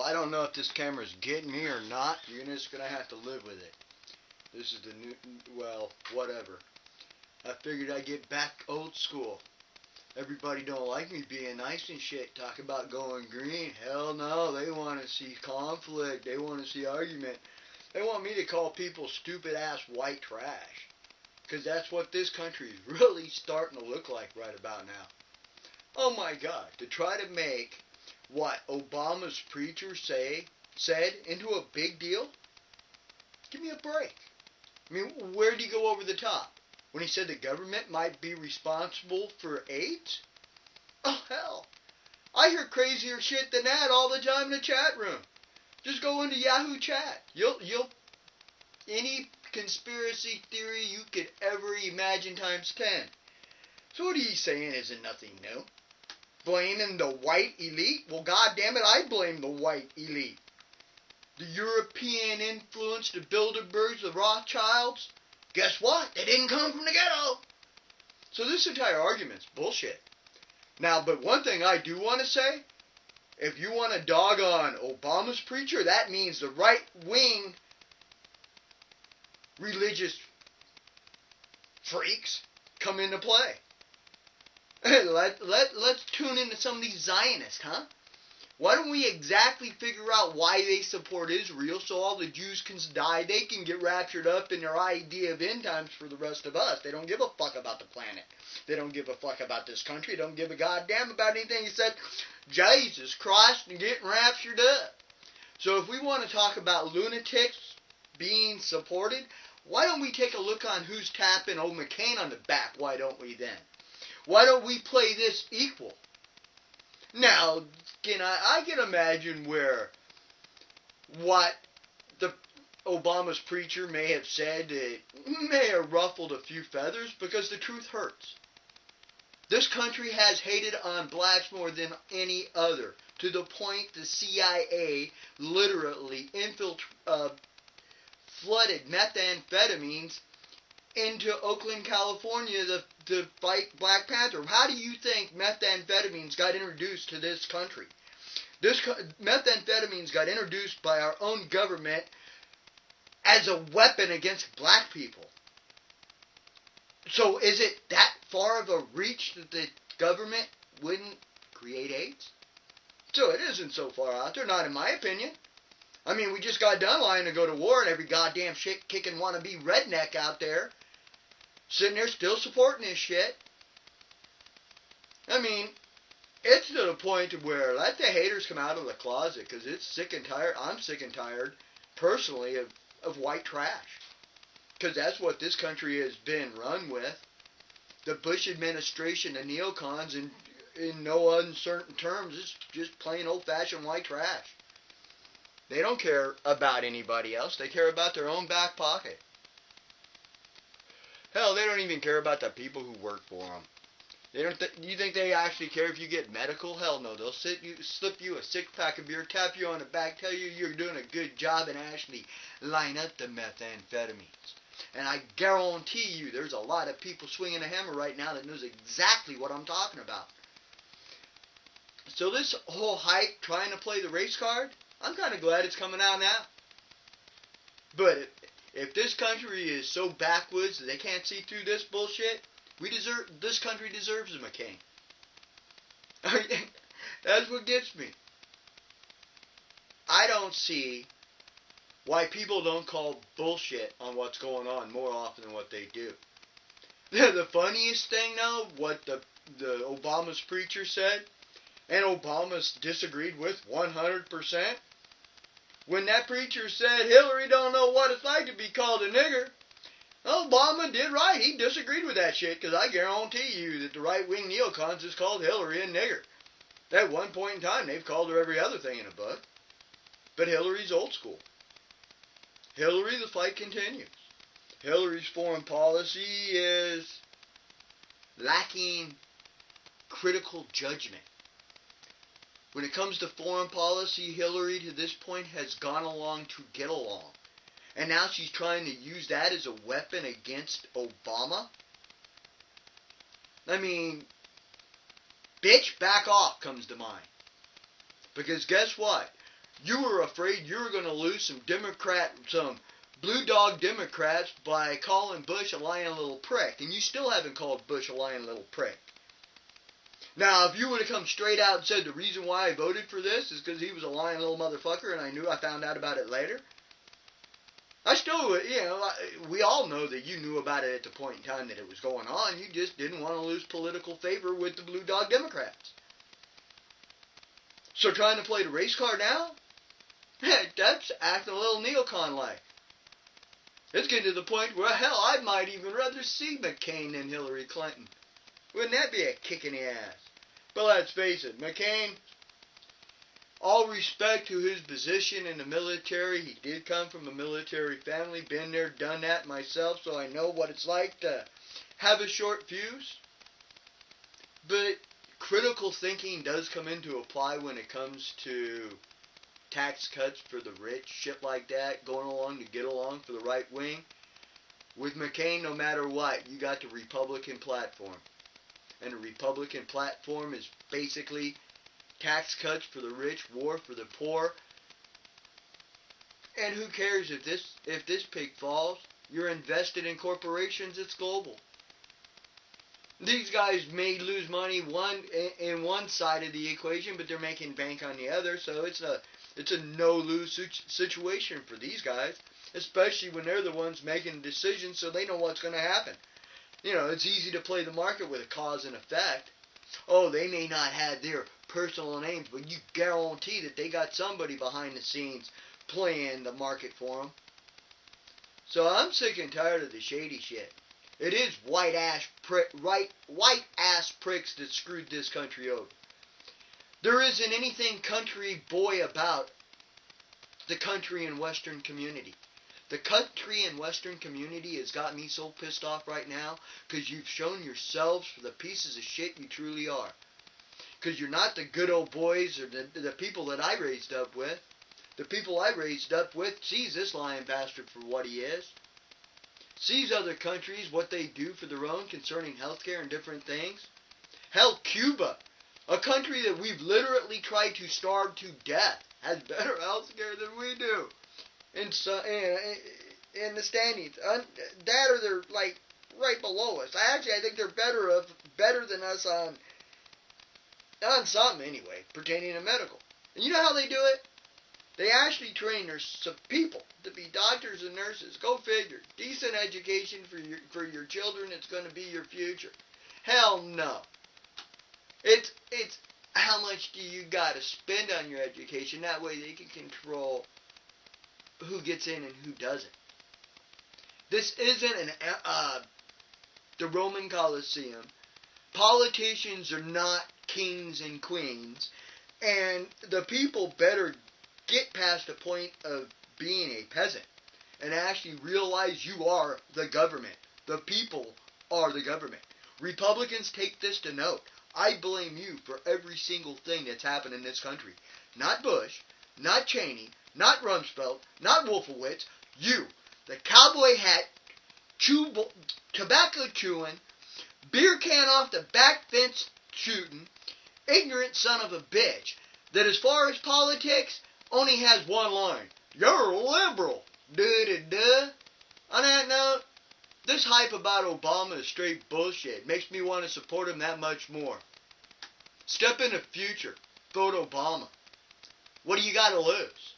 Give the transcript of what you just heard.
I don't know if this camera's getting me or not. You're just going to have to live with it. This is the new, well, whatever. I figured I'd get back old school. Everybody don't like me being nice and shit. Talk about going green. Hell no. They want to see conflict. They want to see argument. They want me to call people stupid ass white trash. Because that's what this country is really starting to look like right about now. Oh my God. To try to make what Obama's preacher said into a big deal? Give me a break. I mean, where did he go over the top? When he said the government might be responsible for AIDS? Oh, hell. I hear crazier shit than that all the time in the chat room. Just go into Yahoo chat. You'll any conspiracy theory you could ever imagine times 10. So what he's saying isn't nothing new. Blaming the white elite? Well, goddamn it, I blame the white elite. The European influence, the Bilderbergs, the Rothschilds. Guess what? They didn't come from the ghetto. So this entire argument's bullshit. Now, but one thing I do want to say, if you want to dog on Obama's preacher, that means the right-wing religious freaks come into play. Let's tune into some of these Zionists, huh? Why don't we exactly figure out why they support Israel so all the Jews can die, they can get raptured up in their idea of end times for the rest of us. They don't give a fuck about the planet. They don't give a fuck about this country. They don't give a goddamn about anything except Jesus Christ and getting raptured up. So if we want to talk about lunatics being supported, why don't we take a look on who's tapping old McCain on the back? Why don't we then? Why don't we play this equal? Now, I can imagine where what the Obama's preacher may have said may have ruffled a few feathers because the truth hurts. This country has hated on blacks more than any other, to the point the CIA literally flooded methamphetamines into Oakland, California to fight Black Panther. How do you think methamphetamines got introduced to this country? Methamphetamines got introduced by our own government as a weapon against black people. So is it that far of a reach that the government wouldn't create AIDS? So it isn't so far out there, not in my opinion. I mean, we just got done lying to go to war, and every goddamn shit-kicking wannabe redneck out there sitting there still supporting this shit. I mean, it's to the point where let the haters come out of the closet, because it's sick and tired. I'm sick and tired, personally, of white trash. Because that's what this country has been run with. The Bush administration, the neocons, in no uncertain terms, is just plain old-fashioned white trash. They don't care about anybody else. They care about their own back pocket. Hell, they don't even care about the people who work for them. They don't. You think they actually care if you get medical? Hell no. They'll slip you a six-pack of beer, tap you on the back, tell you you're doing a good job, and actually line up the methamphetamines. And I guarantee you there's a lot of people swinging a hammer right now that knows exactly what I'm talking about. So this whole hype trying to play the race card, I'm kind of glad it's coming out now. But if this country is so backwoods that they can't see through this bullshit, this country deserves a McCain. That's what gets me. I don't see why people don't call bullshit on what's going on more often than what they do. The funniest thing, though, what the Obama's preacher said, and Obama's disagreed with 100%, when that preacher said Hillary don't know what it's like to be called a nigger, Obama did right. He disagreed with that shit, because I guarantee you that the right-wing neocons just called Hillary a nigger. At one point in time, they've called her every other thing in a book. But Hillary's old school. Hillary, the fight continues. Hillary's foreign policy is lacking critical judgment. When it comes to foreign policy, Hillary to this point has gone along to get along. And now she's trying to use that as a weapon against Obama? I mean, bitch, back off comes to mind. Because guess what? You were afraid you were going to lose some blue dog Democrats by calling Bush a lying little prick. And you still haven't called Bush a lying little prick. Now, if you would have come straight out and said the reason why I voted for this is because he was a lying little motherfucker and I found out about it later. I still would, we all know that you knew about it at the point in time that it was going on. You just didn't want to lose political favor with the blue dog Democrats. So trying to play the race card now? That's acting a little neocon-like. It's getting to the point where, hell, I might even rather see McCain than Hillary Clinton. Wouldn't that be a kick in the ass? But let's face it, McCain, all respect to his position in the military. He did come from a military family, been there, done that myself, so I know what it's like to have a short fuse. But critical thinking does come into apply when it comes to tax cuts for the rich, shit like that, going along to get along for the right wing. With McCain, no matter what, you got the Republican platform. And the Republican platform is basically tax cuts for the rich, war for the poor. And who cares if this pig falls? You're invested in corporations, it's global. These guys may lose money in one side of the equation, but they're making bank on the other, so it's a no-lose situation for these guys, especially when they're the ones making decisions so they know what's going to happen. It's easy to play the market with a cause and effect. Oh, they may not have their personal names, but you guarantee that they got somebody behind the scenes playing the market for them. So I'm sick and tired of the shady shit. It is white ass pricks that screwed this country over. There isn't anything country boy about the country and Western community. The country and Western community has got me so pissed off right now because you've shown yourselves for the pieces of shit you truly are. Because you're not the good old boys or the people that I raised up with. The people I raised up with sees this lying bastard for what he is. Sees other countries, what they do for their own concerning healthcare and different things. Hell, Cuba, a country that we've literally tried to starve to death, has better healthcare than we do. In the standings, that or they're like right below us. I think they're better than us on something anyway, pertaining to medical. And you know how they do it? They actually train their people to be doctors and nurses. Go figure. Decent education for your children. It's going to be your future. Hell no. It's how much do you got to spend on your education? That way they can control who gets in and who doesn't. This isn't the Roman Colosseum. Politicians are not kings and queens, and the people better get past the point of being a peasant and actually realize you are the government. The people are the government. Republicans, take this to note. I blame you for every single thing that's happened in this country. Not Bush, not Cheney, not Rumsfeld, not Wolfowitz. You, the cowboy hat, tobacco chewing, beer can off the back fence shooting, ignorant son of a bitch that as far as politics only has one line. You're a liberal. Duh. On that note, this hype about Obama is straight bullshit. Makes me want to support him that much more. Step in the future. Vote Obama. What do you got to lose?